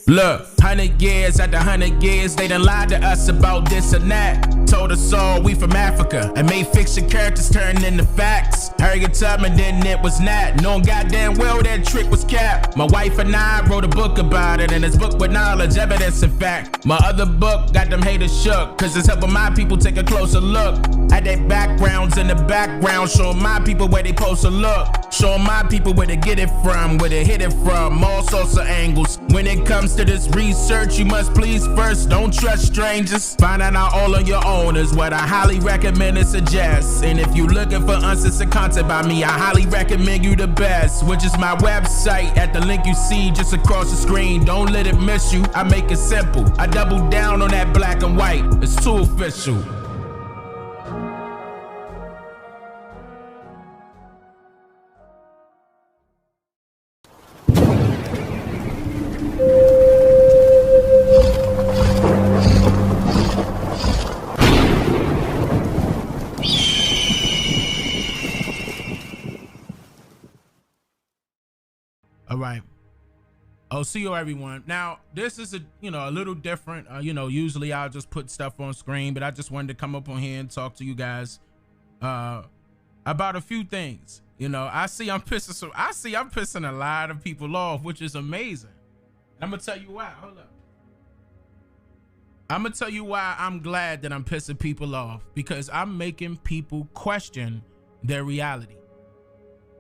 Look, 100 years after 100 years, they done lied to us about this and that. Told us all we from Africa and made fiction characters turn into facts. Harriet Tubman, then it was not. Knowing goddamn well that trick was capped. My wife and I wrote a book about it, and it's book with knowledge, evidence, and fact. My other book got them haters shook, cause it's helping my people take a closer look at their backgrounds in the background, showing my people where they supposed to look, showing my people where they get it from, where they hit it from, all sorts of angles. When it comes to this research, you must please first, don't trust strangers. Find out all on your own is what I highly recommend and suggest. And if you looking for uncensored content by me, I highly recommend you the best, which is my website at the link you see just across the screen. Don't let it miss you. I make it simple. I double down on that black and white. It's too official. All right. Oh, see you everyone. Now, this is a little different. Usually I'll just put stuff on screen, but I just wanted to come up on here and talk to you guys about a few things. I see I'm pissing a lot of people off, which is amazing. And I'm gonna tell you why. Hold up. I'm gonna tell you why I'm glad that I'm pissing people off, because I'm making people question their reality.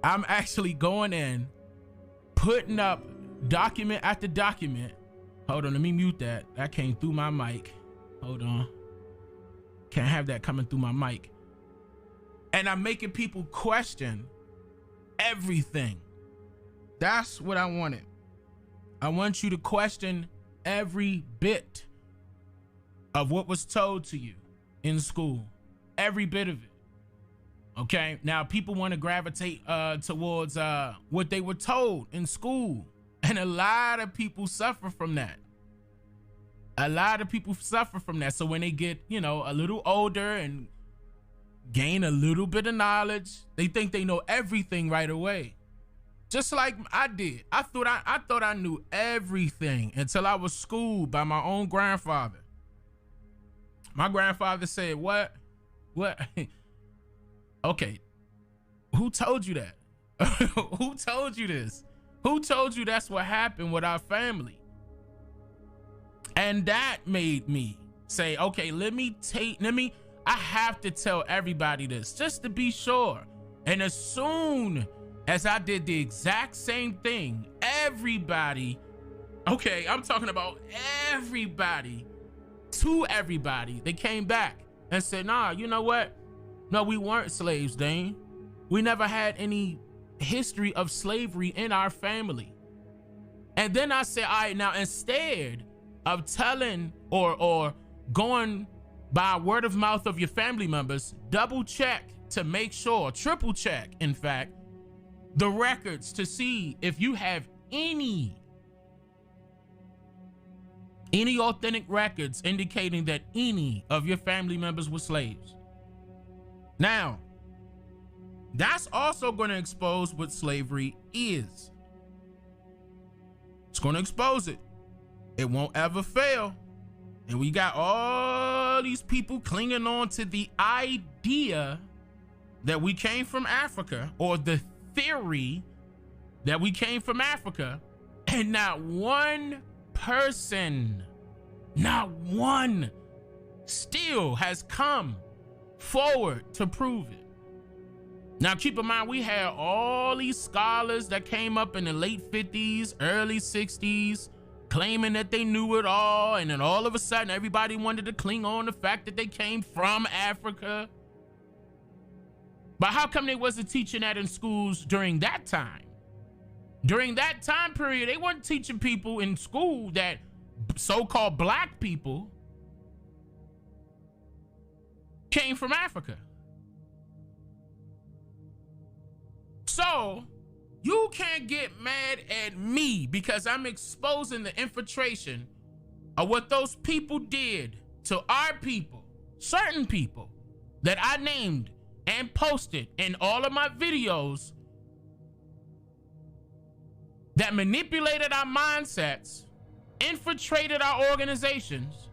I'm actually going in, putting up document after document. Hold on, let me mute that. That came through my mic. Hold on. Can't have that coming through my mic. And I'm making people question everything. That's what I wanted. I want you to question every bit of what was told to you in school. Every bit of it. Okay, now people want to gravitate towards what they were told in school, and a lot of people suffer from that. So when they get a little older and gain a little bit of knowledge, they think they know everything right away, just like I did. I thought I knew everything until I was schooled by my own grandfather. My grandfather said, what okay, who told you that? Who told you this? Who told you that's what happened with our family? And that made me say, okay, I have to tell everybody this just to be sure. And as soon as I did the exact same thing, everybody, okay, I'm talking about everybody, to everybody, they came back and said, nah, you know what? No, we weren't slaves, Dane. We never had any history of slavery in our family. And then I said, all right, now instead of telling or going by word of mouth of your family members, double check to make sure, triple check, in fact, the records to see if you have any authentic records indicating that any of your family members were slaves. Now, that's also going to expose what slavery is. It's going to expose it. It won't ever fail. And we got all these people clinging on to the idea that we came from Africa, or the theory that we came from Africa, and not one person, not one, still has come forward to prove it. Now keep in mind, we had all these scholars that came up in the late 50s, early 60s, claiming that they knew it all, and then all of a sudden everybody wanted to cling on the fact that they came from Africa. But how come they wasn't teaching that in schools during that time? During that time period, they weren't teaching people in school that so-called black people came from Africa. So you can't get mad at me because I'm exposing the infiltration of what those people did to our people, certain people that I named and posted in all of my videos that manipulated our mindsets, infiltrated our organizations,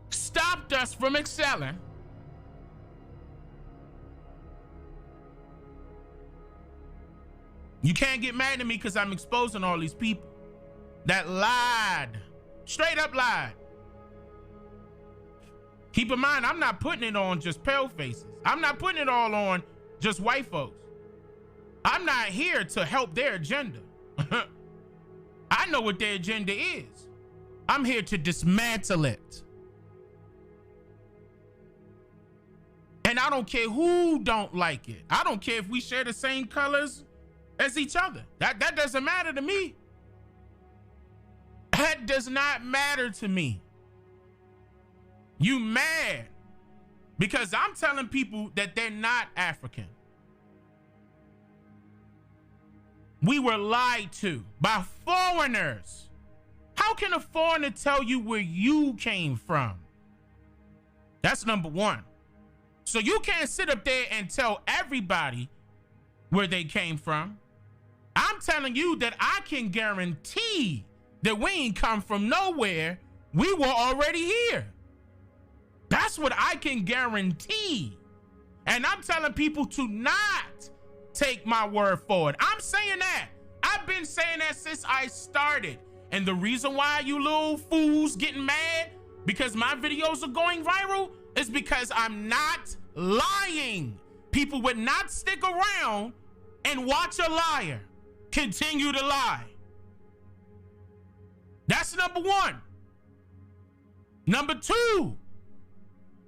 stopped us from excelling, you can't get mad at me because I'm exposing all these people that lied, straight up lied. Keep in mind, I'm not putting it on just pale faces. I'm not putting it all on just white folks. I'm not here to help their agenda. I know what their agenda is. I'm here to dismantle it. And I don't care who don't like it. I don't care if we share the same colors as each other. That doesn't matter to me. That does not matter to me. You mad because I'm telling people that they're not African. We were lied to by foreigners. How can a foreigner tell you where you came from? That's number one. So you can't sit up there and tell everybody where they came from. I'm telling you that I can guarantee that we ain't come from nowhere. We were already here. That's what I can guarantee. And I'm telling people to not take my word for it. I'm saying that. I've been saying that since I started. And the reason why you little fools getting mad because my videos are going viral is because I'm not lying. People would not stick around and watch a liar continue to lie. That's number one. Number two,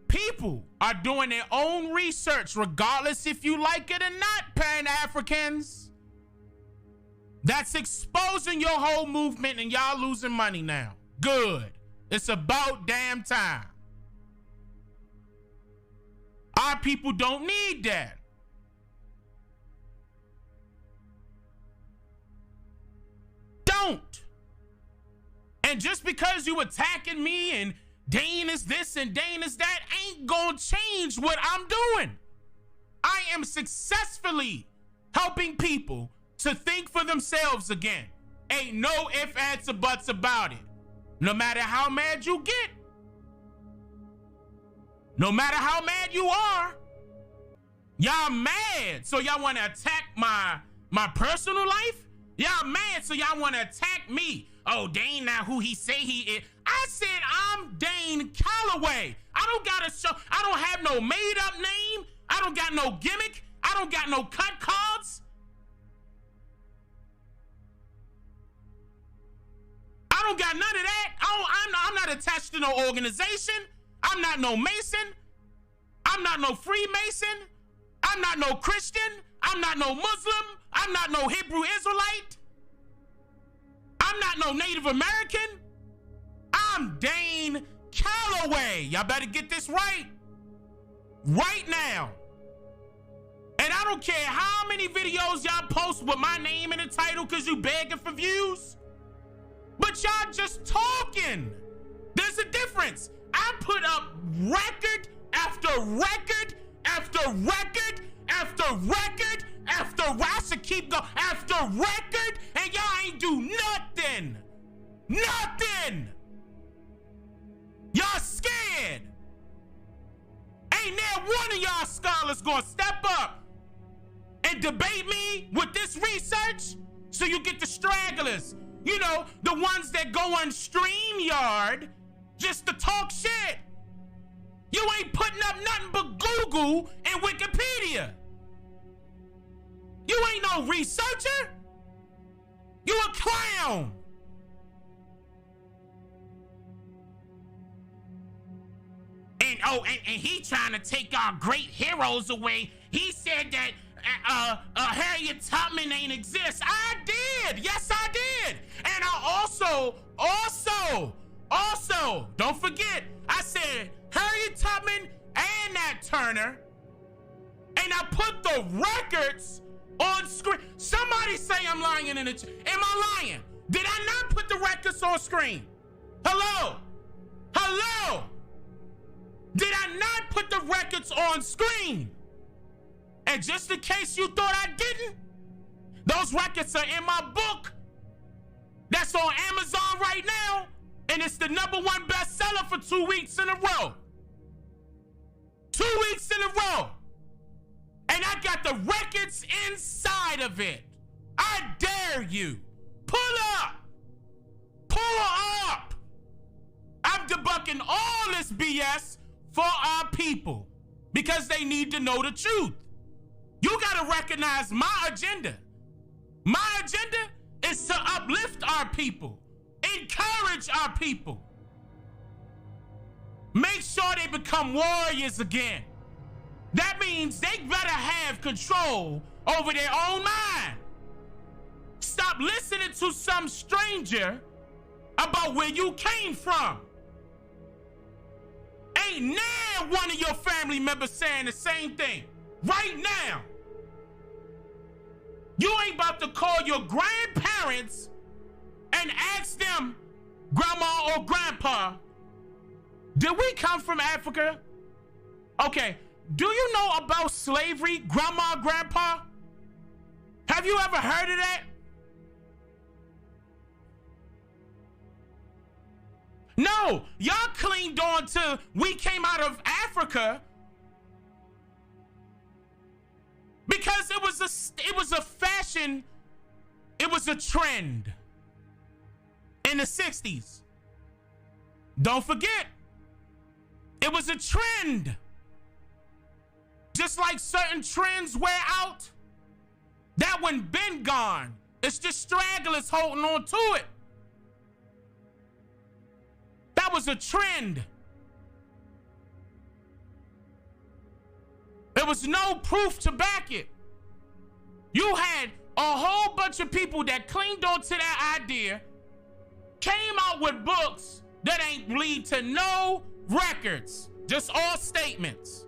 people are doing their own research, regardless if you like it or not, Pan-Africans. That's exposing your whole movement and y'all losing money now. Good. It's about damn time. Our people don't need that. Don't. And just because you attacking me and Dane is this and Dane is that ain't gonna change what I'm doing. I am successfully helping people to think for themselves again. Ain't no ifs, ands, or buts about it. No matter how mad you get, no matter how mad you are, y'all mad, so y'all want to attack my personal life? Y'all mad, so y'all want to attack me. Oh, Dane, now who he say he is. I said I'm Dane Calloway. I don't got a show. I don't have no made-up name. I don't got no gimmick. I don't got no cut cards. I don't got none of that. I'm not attached to no organization. I'm not no Mason. I'm not no Freemason. I'm not no Christian. I'm not no Muslim. I'm not no Hebrew Israelite. I'm not no Native American. I'm Dane Calloway. Y'all better get this right. Right now. And I don't care how many videos y'all post with my name in the title because you begging for views. But y'all just talking. There's a difference. I put up record after record after record after record after I should keep going after record, and y'all ain't do nothing. Nothing. Y'all scared. Ain't there one of y'all scholars gonna step up and debate me with this research? So you get the stragglers. You know, the ones that go on StreamYard just to talk shit. You ain't putting up nothing but Google and Wikipedia. You ain't no researcher. You a clown. And he trying to take our great heroes away. He said that Harriet Tubman ain't exist. I did. Yes, I did. And I also, don't forget, I said Harriet Tubman and Nat Turner, and I put the records on screen. Somebody say I'm lying in the chat. Am I lying? Did I not put the records on screen? Hello? Hello? Did I not put the records on screen? And just in case you thought I didn't, Those records are in my book that's on Amazon right now, and it's the #1 bestseller for 2 weeks in a row. 2 weeks in a row. And I got the records inside of it. I dare you. Pull up. Pull up. I'm debunking all this BS for our people because they need to know the truth. You got to recognize my agenda. My agenda is to uplift our people, encourage our people, make sure they become warriors again. That means they better have control over their own mind. Stop listening to some stranger about where you came from. Ain't now one of your family members saying the same thing right now. You ain't about to call your grandparents and ask them, grandma or grandpa, did we come from Africa? Okay, do you know about slavery, grandma, grandpa? Have you ever heard of that? No, y'all clinged on to we came out of Africa because it was a fashion, it was a trend in the 60s. Don't forget, it was a trend. Just like certain trends wear out, that one been gone. It's just stragglers holding on to it. That was a trend. There was no proof to back it. You had a whole bunch of people that clinged on to that idea, came out with books that ain't lead to no records, just all statements.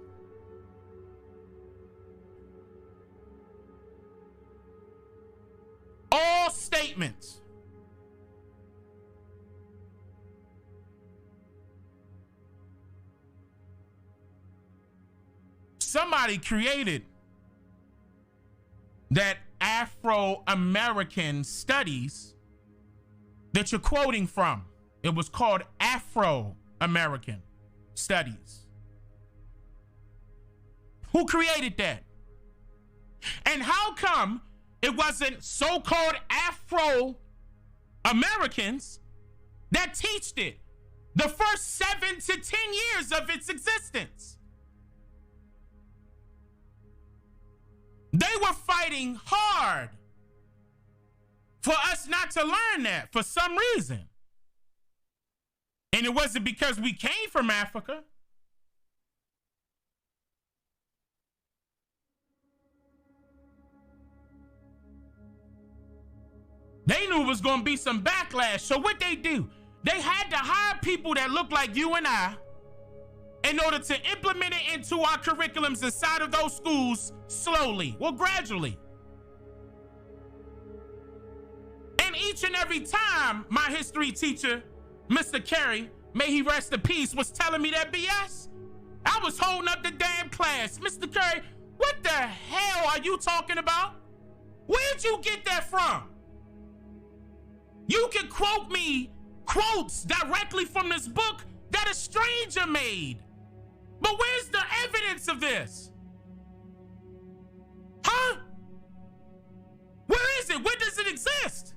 All statements. Somebody created that Afro-American studies that you're quoting from. It was called Afro-American studies. Who created that? And how come it wasn't so-called Afro-Americans that taught it the first 7 to 10 years of its existence? They were fighting hard for us not to learn that for some reason. And it wasn't because we came from Africa. They knew it was going to be some backlash. So what they do? They had to hire people that look like you and I in order to implement it into our curriculums inside of those schools slowly, well, gradually. And each and every time my history teacher, Mr. Carey, may he rest in peace, was telling me that BS, I was holding up the damn class. Mr. Carey, what the hell are you talking about? Where'd you get that from? You can quote me quotes directly from this book that a stranger made. But where's the evidence of this? Huh? Where is it? Where does it exist?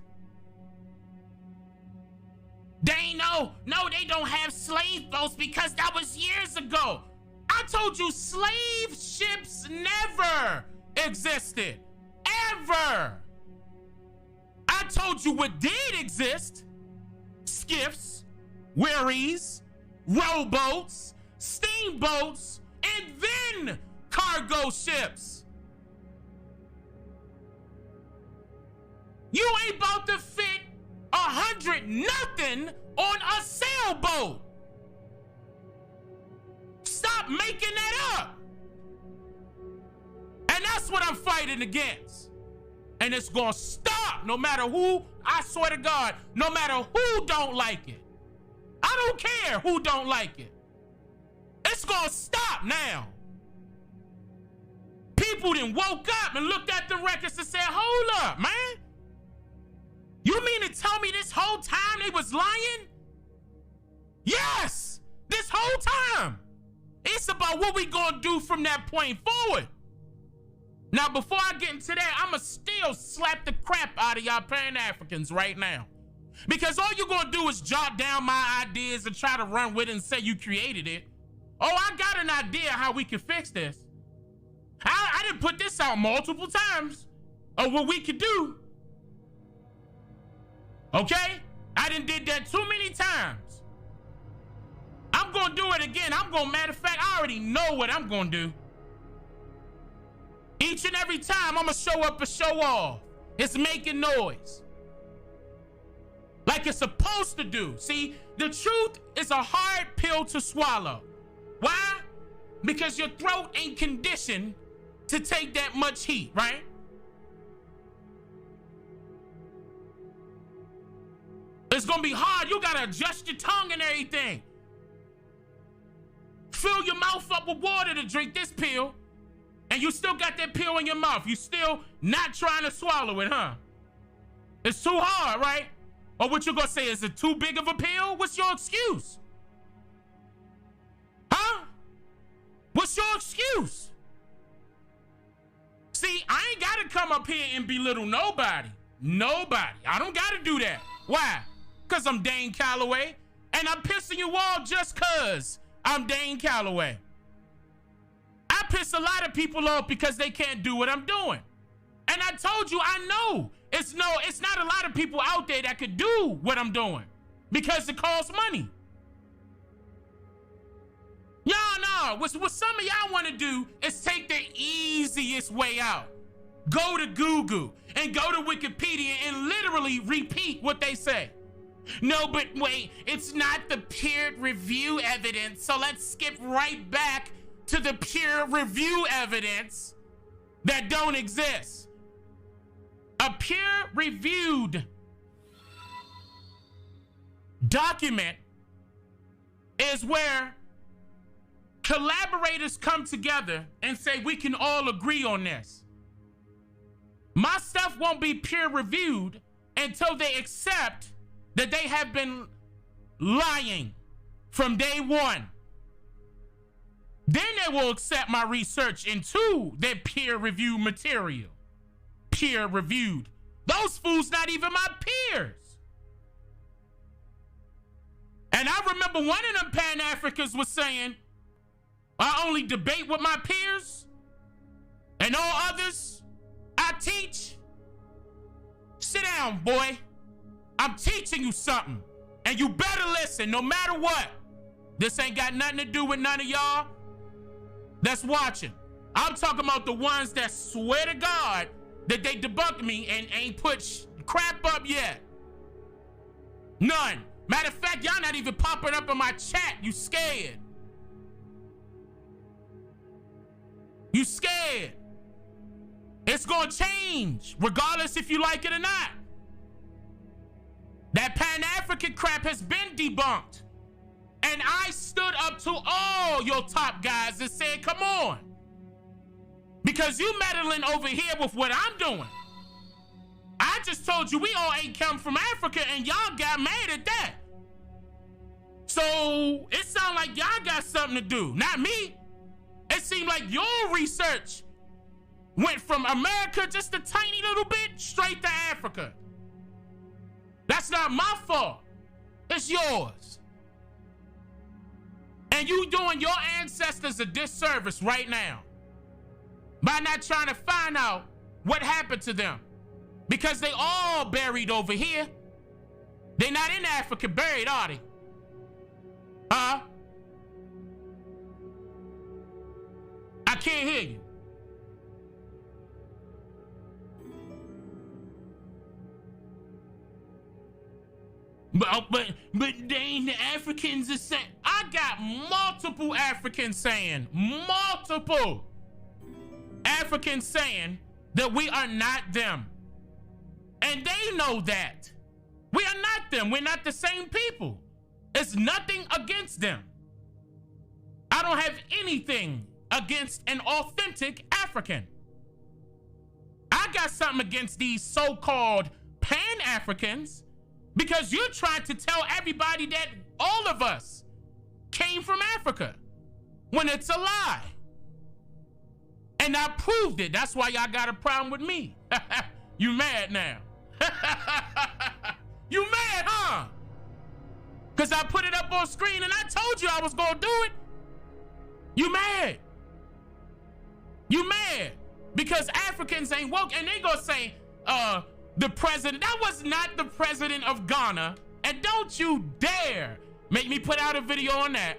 They no, they don't have slave boats because that was years ago. I told you slave ships never existed, ever. I told you what did exist: skiffs, wherries, rowboats, steamboats, and then cargo ships. You ain't about to fit 100 nothing on a sailboat. Stop making that up. And that's what I'm fighting against. And it's gonna stop no matter who, I swear to God, no matter who don't like it. I don't care who don't like it. It's gonna stop now. people then woke up and looked at the records and said, hold up, man. You mean to tell me this whole time they was lying? Yes, this whole time. It's about what we gonna do from that point forward. Now, before I get into that, I'ma still slap the crap out of y'all Pan-Africans right now. Because all you're gonna do is jot down my ideas and try to run with it and say you created it. Oh, I got an idea how we can fix this. I didn't put this out multiple times of what we could do. Okay? I done did that too many times. I'm gonna do it again. Matter of fact, I already know what I'm gonna do. Each and every time, I'm gonna show up and show off. It's making noise. Like it's supposed to do. See, the truth is a hard pill to swallow. Why? Because your throat ain't conditioned to take that much heat, right? It's gonna be hard. You gotta adjust your tongue and everything. Fill your mouth up with water to drink this pill, and you still got that pill in your mouth. You still not trying to swallow it, huh? It's too hard, right? Or what you gonna say, is it too big of a pill? What's your excuse? Huh? What's your excuse? See, I ain't gotta come up here and belittle nobody. Nobody. I don't gotta do that. Why? Because I'm Dane Calloway, and I'm pissing you off just because I'm Dane Calloway. I piss a lot of people off because they can't do what I'm doing. And I told you, I know. It's not a lot of people out there that could do what I'm doing because it costs money. Y'all know, what some of y'all want to do is take the easiest way out. Go to Google and go to Wikipedia and literally repeat what they say. No, but wait, it's not the peer review evidence. So let's skip right back to the peer review evidence that don't exist. A peer-reviewed document is where collaborators come together and say, we can all agree on this. My stuff won't be peer-reviewed until they accept that they have been lying from day one. Then they will accept my research into their peer-reviewed material. Peer-reviewed. Those fools not even my peers. And I remember one of them Pan-Africans was saying, I only debate with my peers, and all others I teach. Sit down, boy. I'm teaching you something, and you better listen no matter what. This ain't got nothing to do with none of y'all that's watching. I'm talking about the ones that swear to God that they debunked me and ain't put crap up yet. None. Matter of fact, y'all not even popping up in my chat. You scared. You scared. It's gonna change, regardless if you like it or not. That Pan-African crap has been debunked. And I stood up to all your top guys and said, come on. Because you meddling over here with what I'm doing. I just told you we all ain't come from Africa and y'all got mad at that. So it sounds like y'all got something to do, not me. It seemed like your research went from America just a tiny little bit straight to Africa. That's not my fault. It's yours. And you doing your ancestors a disservice right now by not trying to find out what happened to them. Because they all buried over here. They're not in Africa buried, are they? I can't hear you. But Dane, the Africans are saying, I got multiple Africans saying, multiple Africans saying that we are not them. And they know that. We are not them. We're not the same people. It's nothing against them. I don't have anything against an authentic African. got something against these so-called Pan-Africans because you're trying to tell everybody that all of us came from Africa when it's a lie. And I proved it. That's why y'all got a problem with me. You mad now? You mad, huh? Because I put it up on screen and I told you I was going to do it. You mad? You mad? Because Africans ain't woke. And they going to say, the president, that was not the president of Ghana. And don't you dare make me put out a video on that.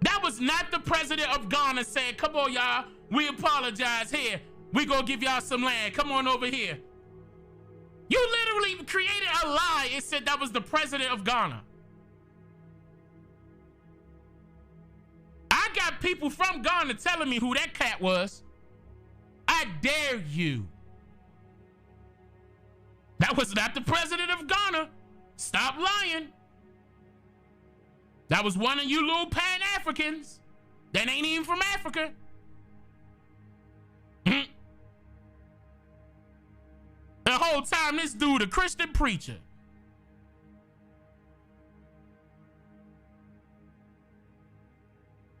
That was not the president of Ghana saying, come on, y'all, we apologize here. We gonna give y'all some land. Come on over here. You literally created a lie and said that was the president of Ghana. I got people from Ghana telling me who that cat was. I dare you. That was not the president of Ghana. Stop lying. That was one of you little Pan-Africans that ain't even from Africa. The whole time this dude a Christian preacher.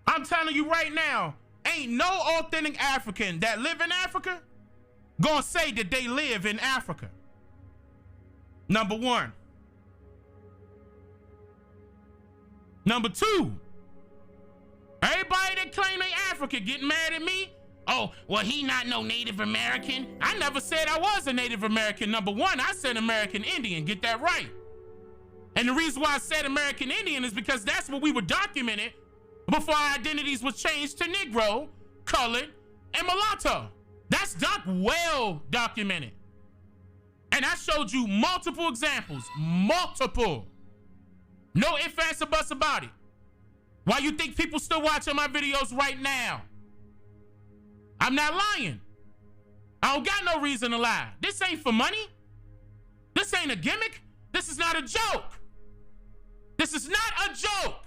I'm telling you right now, ain't no authentic African that live in Africa gonna say that they live in Africa. Number one. Number two, everybody that claim they African getting mad at me. Oh, well, he not no Native American. I never said I was a Native American. Number one, I said American Indian. Get that right. And the reason why I said American Indian is because that's what we were documented before our identities was changed to Negro, colored, and mulatto. That's well documented. And I showed you multiple examples. Multiple. No ifs, ands, or buts about it. Why you think people still watching my videos right now? I'm not lying. I don't got no reason to lie. This ain't for money. This ain't a gimmick. This is not a joke. This is not a joke.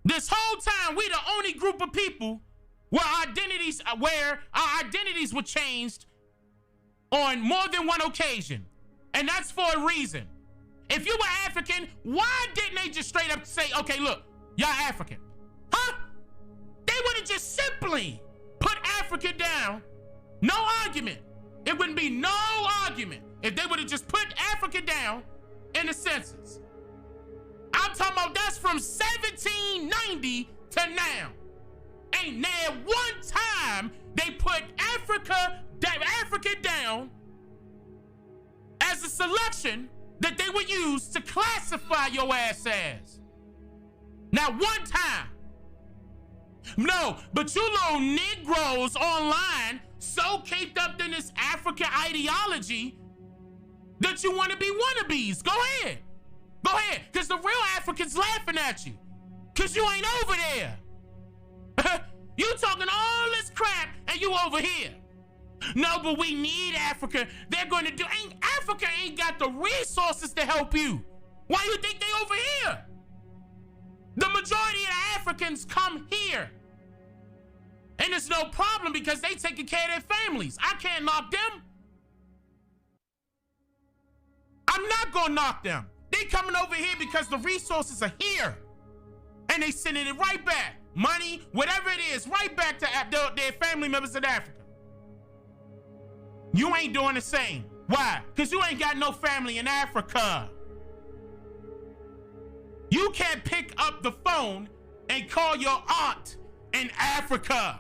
This whole time, we the only group of people where our identities were changed on more than one occasion. And that's for a reason. If you were African, why didn't they just straight up say, okay, look, y'all African? Huh? They would have just simply put Africa down. No argument. It wouldn't be no argument if they would have just put Africa down in the census. I'm talking about that's from 1790 to now. Ain't now one time they put Africa down as a selection that they would use to classify your ass as. Not one time. No, but you little Negroes online so caked up in this African ideology that you want to be wannabes. Go ahead. Go ahead, because the real Africans laughing at you. Because you ain't over there. You talking all this crap and you over here. No, but we need Africa. They're going to do, Africa ain't got the resources to help you. Why you think they over here? The majority of the Africans come here. And it's no problem because they taking care of their families. I can't knock them. I'm not going to knock them. They coming over here because the resources are here. And they sending it right back. Money, whatever it is, right back to their family members in Africa. You ain't doing the same. Why? Because you ain't got no family in Africa. You can't pick up the phone and call your aunt in Africa.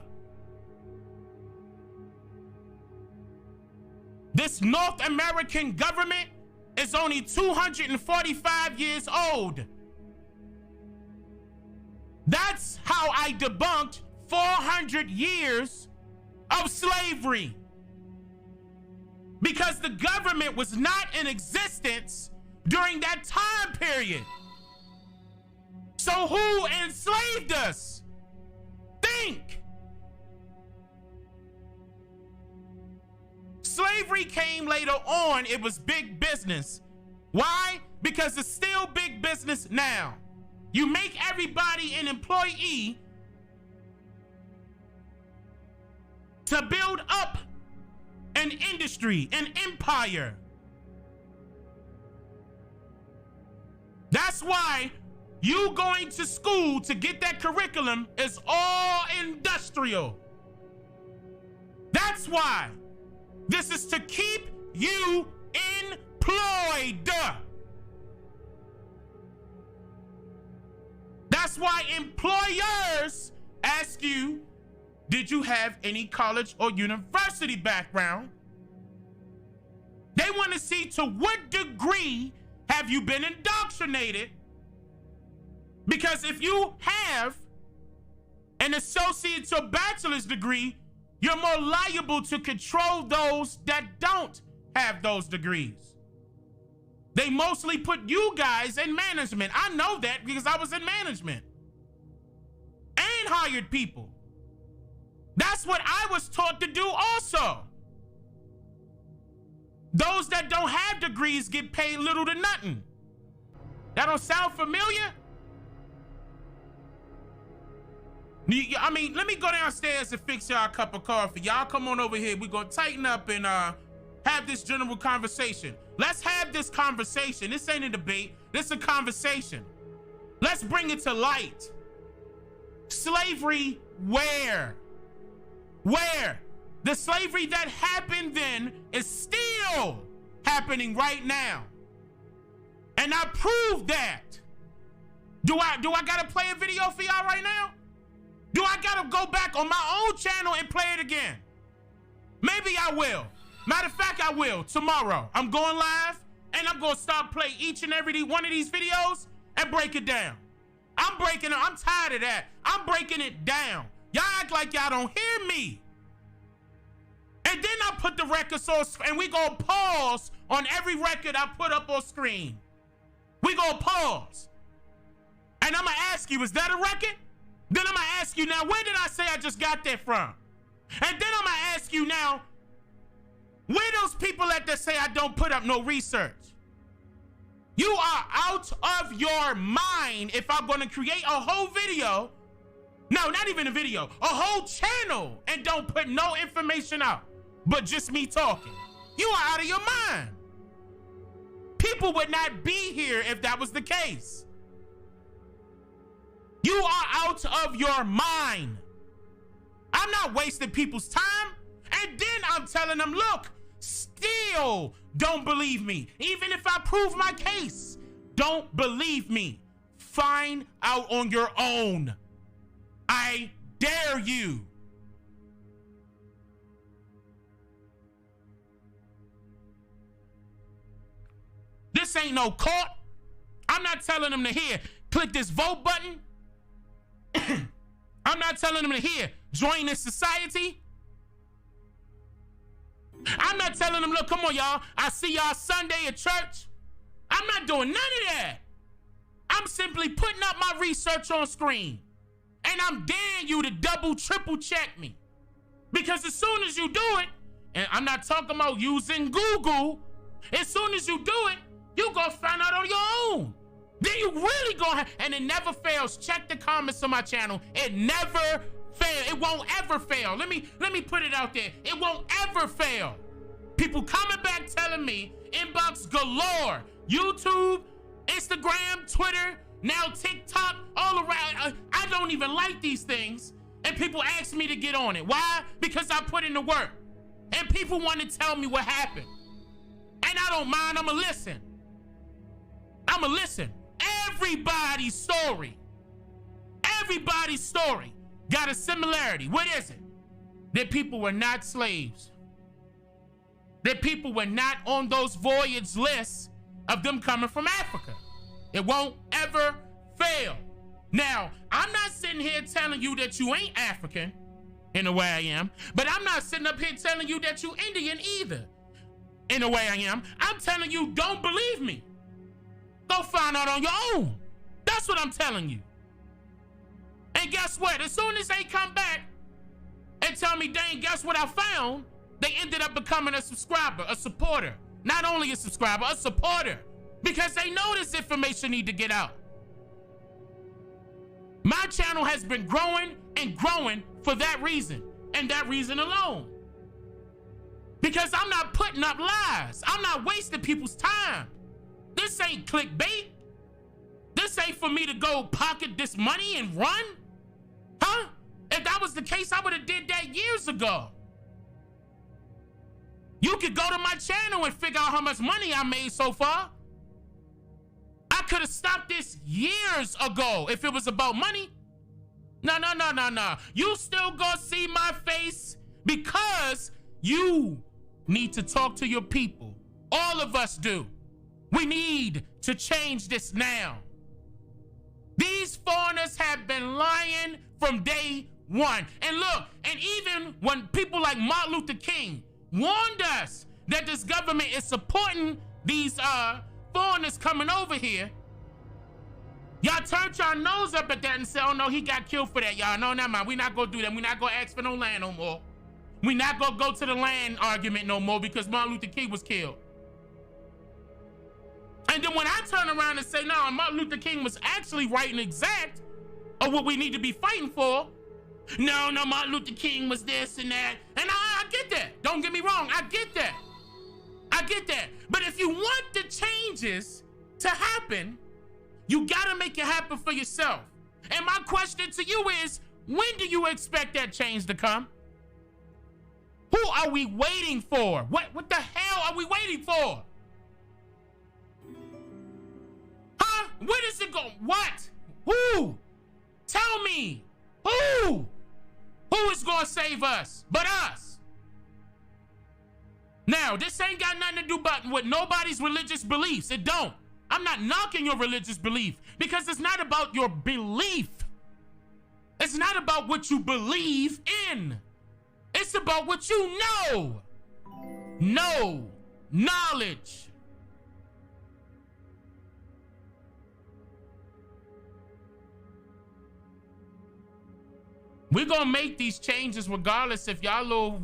This North American government is only 245 years old. That's how I debunked 400 years of slavery. Because the government was not in existence during that time period. So who enslaved us? Think. Slavery came later on. It was big business. Why? Because it's still big business now. You make everybody an employee to build up an industry, an empire. That's why you going to school to get that curriculum is all industrial. That's why. This is to keep you employed. That's why employers ask you, did you have any college or university background? They want to see to what degree have you been indoctrinated? Because if you have an associate's or bachelor's degree, you're more liable to control those that don't have those degrees. They mostly put you guys in management. I know that because I was in management and hired people. That's what I was taught to do also. Those that don't have degrees get paid little to nothing. That don't sound familiar? I mean, let me go downstairs and fix y'all a cup of coffee. Y'all come on over here. We're going to tighten up and have this general conversation. Let's have this conversation. This ain't a debate. This is a conversation. Let's bring it to light. Slavery where? Where? The slavery that happened then is still happening right now. And I proved that. Do I gotta play a video for y'all right now? Do I gotta go back on my own channel and play it again? Maybe I will. Matter of fact, I will tomorrow. I'm going live and I'm gonna start playing each and every one of these videos and break it down. I'm tired of that. I'm breaking it down. Y'all act like y'all don't hear me. And then I put the records on, and we gonna pause on every record I put up on screen. We gonna pause. And I'm gonna ask you, is that a record? Then I'm gonna ask you now, where did I say I just got that from? And then I'm gonna ask you now, where those people at that say I don't put up no research? You are out of your mind if I'm gonna create a whole video, no, not even a video, a whole channel and don't put no information out, but just me talking. You are out of your mind. People would not be here if that was the case. You are out of your mind. I'm not wasting people's time. And then I'm telling them, look, still don't believe me. Even if I prove my case, don't believe me. Find out on your own. I dare you. This ain't no court. I'm not telling them to here, click this vote button. I'm not telling them to here, join this society. I'm not telling them, look, come on, y'all. I see y'all Sunday at church. I'm not doing none of that. I'm simply putting up my research on screen. And I'm daring you to double, triple check me. Because as soon as you do it, and I'm not talking about using Google, as soon as you do it, you gonna find out on your own. Then you really gonna have, and it never fails. Check the comments on my channel. It never fails. It won't ever fail. Let me put it out there. It won't ever fail. People coming back telling me, inbox galore. YouTube, Instagram, Twitter, now TikTok, all around. I don't even like these things. And people ask me to get on it. Why? Because I put in the work. And people want to tell me what happened. And I don't mind. I'ma listen. I'ma listen. Everybody's story got a similarity. What is it? That people were not slaves. That people were not on those voyage lists of them coming from Africa. It won't ever fail. Now, I'm not sitting here telling you that you ain't African, in a way I am, but I'm not sitting up here telling you that you Indian either, in a way I am. I'm telling you, don't believe me. Go find out on your own. That's what I'm telling you. And guess what? As soon as they come back and tell me, Dane, guess what I found? They ended up becoming a subscriber, a supporter. Not only a subscriber, a supporter. Because they know this information need to get out. My channel has been growing and growing for that reason. And that reason alone. Because I'm not putting up lies. I'm not wasting people's time. This ain't clickbait. This ain't for me to go pocket this money and run. Huh? If that was the case, I would have did that years ago. You could go to my channel and figure out how much money I made so far. I could have stopped this years ago if it was about money. No. You still gonna see my face because you need to talk to your people. All of us do. We need to change this now. These foreigners have been lying from day one. And look, and even when people like Martin Luther King warned us that this government is supporting these foreigners coming over here, y'all turned your nose up at that and said, oh no, he got killed for that, y'all. No, never mind. We're not gonna do that. We're not gonna ask for no land no more. We're not gonna go to the land argument no more because Martin Luther King was killed. And then when I turn around and say, no, Martin Luther King was actually right and exact of what we need to be fighting for. No, Martin Luther King was this and that. And I get that. Don't get me wrong. I get that. But if you want the changes to happen, you gotta make it happen for yourself. And my question to you is, when do you expect that change to come? Who are we waiting for? What the hell are we waiting for? Huh? Where does it go? What? Who? Tell me. Who? Who is gonna save us but us? Now, this ain't got nothing to do with nobody's religious beliefs. It don't. I'm not knocking your religious belief because it's not about your belief. It's not about what you believe in. It's about what you know. Knowledge. We're gonna make these changes regardless if y'all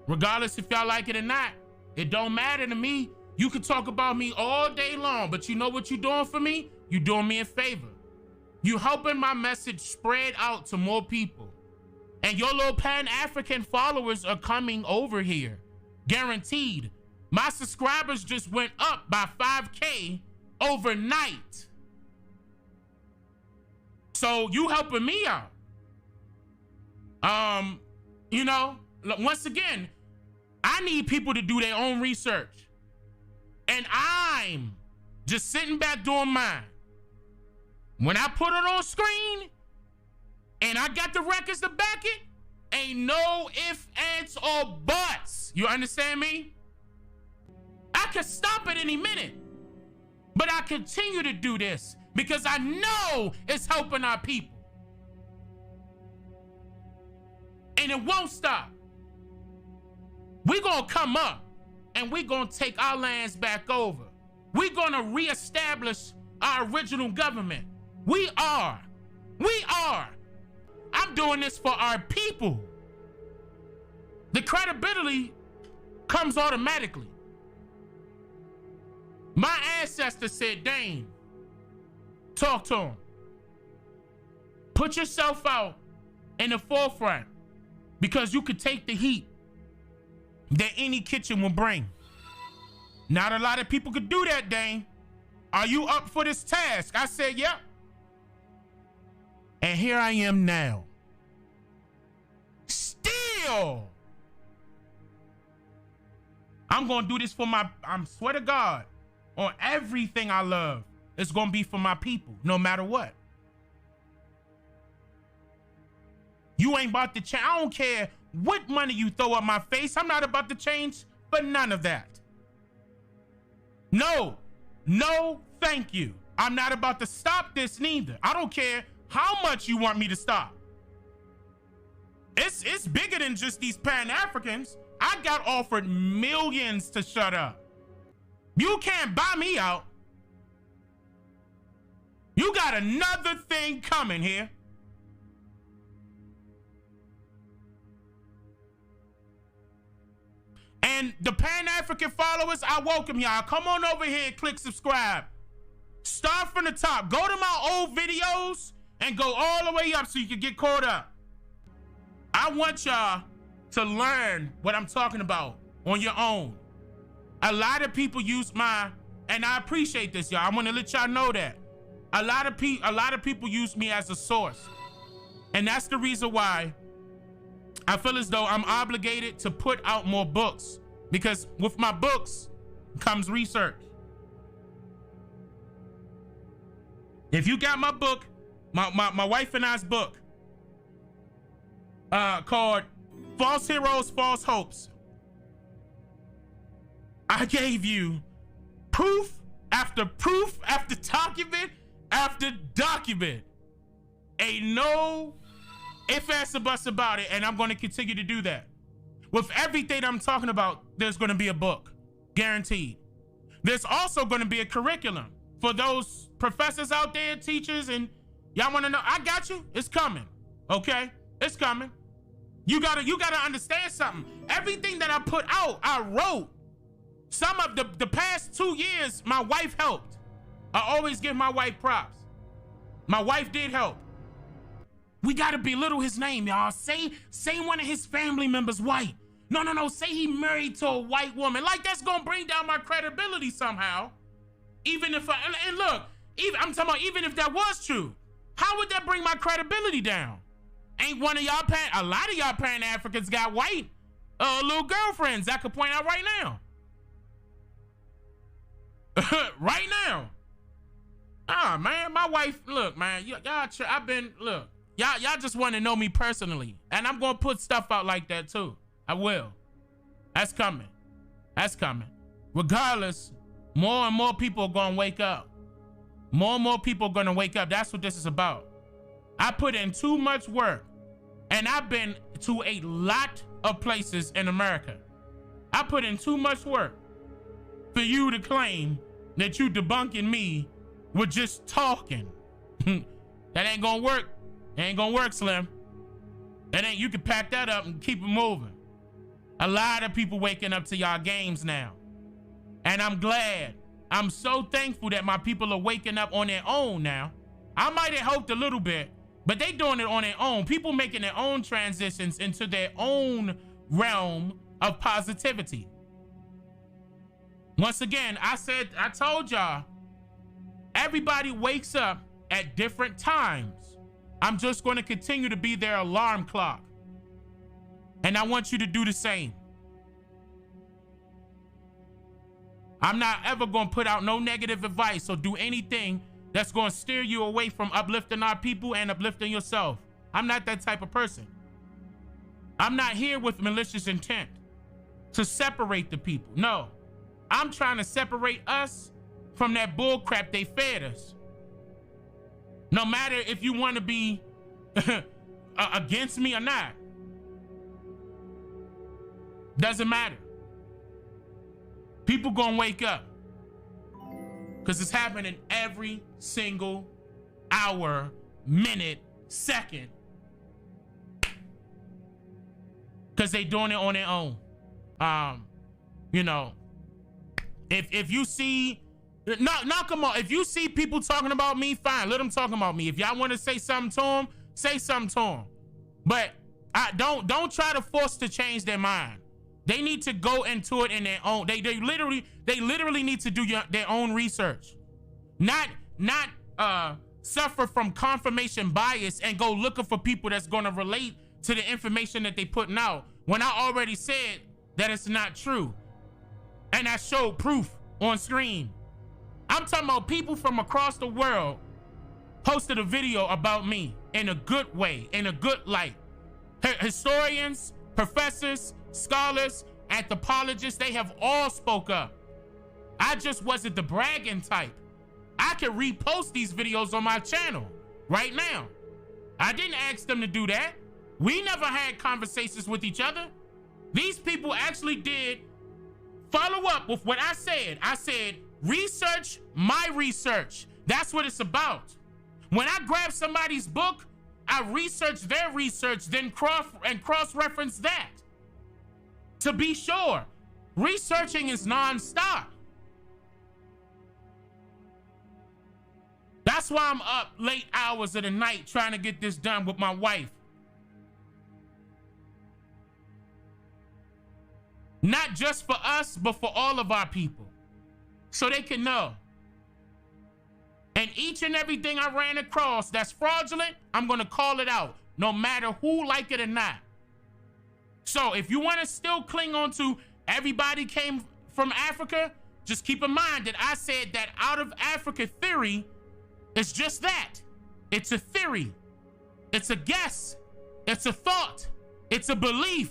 regardless if y'all like it or not. It don't matter to me. You can talk about me all day long, but you know what you're doing for me? You're doing me a favor. You helping my message spread out to more people. And your little Pan-African followers are coming over here. Guaranteed. My subscribers just went up by 5K overnight. So you helping me out. You know, once again, I need people to do their own research. And I'm just sitting back doing mine. When I put it on screen and I got the records to back it, ain't no ifs, ands, or buts. You understand me? I could stop at any minute, but I continue to do this because I know it's helping our people. And it won't stop. We're gonna come up and we're gonna take our lands back over. We're gonna reestablish our original government. We are. I'm doing this for our people. The credibility comes automatically. My ancestors said, Dane, talk to him. Put yourself out in the forefront because you could take the heat that any kitchen will bring. Not a lot of people could do that, Dane. Are you up for this task? I said, yep. And here I am now. Still. I'm gonna do this for I swear to God, on everything I love, it's gonna be for my people, no matter what. You ain't about to change. I don't care what money you throw at my face. I'm not about to change for none of that. No, thank you. I'm not about to stop this neither. I don't care how much you want me to stop. It's bigger than just these Pan-Africans. I got offered millions to shut up. You can't buy me out. You got another thing coming here. And the Pan-African followers, I welcome y'all. Come on over here and click subscribe. Start from the top. Go to my old videos and go all the way up so you can get caught up. I want y'all to learn what I'm talking about on your own. A lot of people use and I appreciate this, y'all. I want to let y'all know that. A lot of people use me as a source. And that's the reason why I feel as though I'm obligated to put out more books, because with my books comes research. If you got my book, my wife and I's book, called False Heroes, False Hopes, I gave you proof after document after document. Ain't no ifs, ands, or buts about it, and I'm going to continue to do that. With everything I'm talking about, there's going to be a book, guaranteed. There's also going to be a curriculum for those professors out there, teachers, and y'all want to know. I got you. It's coming. Okay, it's coming. You gotta understand something. Everything that I put out, I wrote. Some of the past 2 years, my wife helped. I always give my wife props. My wife did help. We gotta belittle his name, y'all. Say one of his family members white. No. Say he married to a white woman. Like, that's gonna bring down my credibility somehow. Even if and look, I'm talking about even if that was true, how would that bring my credibility down? Ain't one of y'all a lot of y'all Pan Africans got white little girlfriends I could point out right now. Right now. Man, my wife, look, man, y'all just want to know me personally, and I'm gonna put stuff out like that too. I will. That's coming. Regardless, more and more people are gonna wake up. More and more people are gonna wake up. That's what this is about. I put in too much work, and I've been to a lot of places in America. I put in too much work for you to claim that you debunking me with just talking. That ain't gonna work. It ain't gonna work, Slim. You can pack that up and keep it moving. A lot of people waking up to y'all games now. And I'm glad. I'm so thankful that my people are waking up on their own now. I might have hoped a little bit, but they doing it on their own. People making their own transitions into their own realm of positivity. Once again, I told y'all, everybody wakes up at different times. I'm just going to continue to be their alarm clock. And I want you to do the same. I'm not ever going to put out no negative advice or do anything that's going to steer you away from uplifting our people and uplifting yourself. I'm not that type of person. I'm not here with malicious intent to separate the people. No. I'm trying to separate us from that bull crap they fed us. No matter if you want to be against me or not. Doesn't matter. People gonna wake up. Because it's happening every single hour, minute, second. Because they doing it on their own. If you see, knock them off. If you see people talking about me, fine, let them talk about me. If y'all want to say something to them, say something to them. But don't try to force to change their mind. They need to go into it in their own. They literally need to do their own research. Not suffer from confirmation bias and go looking for people that's going to relate to the information that they putting out when I already said that it's not true. And I showed proof on screen. I'm talking about people from across the world posted a video about me in a good way, in a good light. Historians, professors, scholars, anthropologists, they have all spoke up. I just wasn't the bragging type. I can repost these videos on my channel right now. I didn't ask them to do that. We never had conversations with each other. These people actually did follow up with what I said. I said, research my research. That's what it's about. When I grab somebody's book, I research their research, then cross-reference that. To be sure, researching is non-stop. That's why I'm up late hours of the night trying to get this done with my wife. Not just for us, but for all of our people. So they can know. And each and everything I ran across that's fraudulent, I'm gonna call it out, no matter who like it or not. So if you wanna still cling on to everybody came from Africa, just keep in mind that I said that out of Africa theory is just that. It's a theory. It's a guess. It's a thought. It's a belief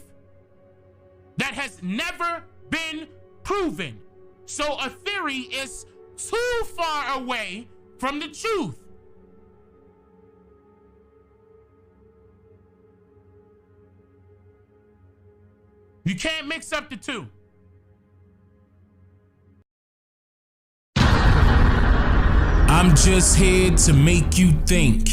that has never been proven. So a theory is too far away from the truth. You can't mix up the two. I'm just here to make you think.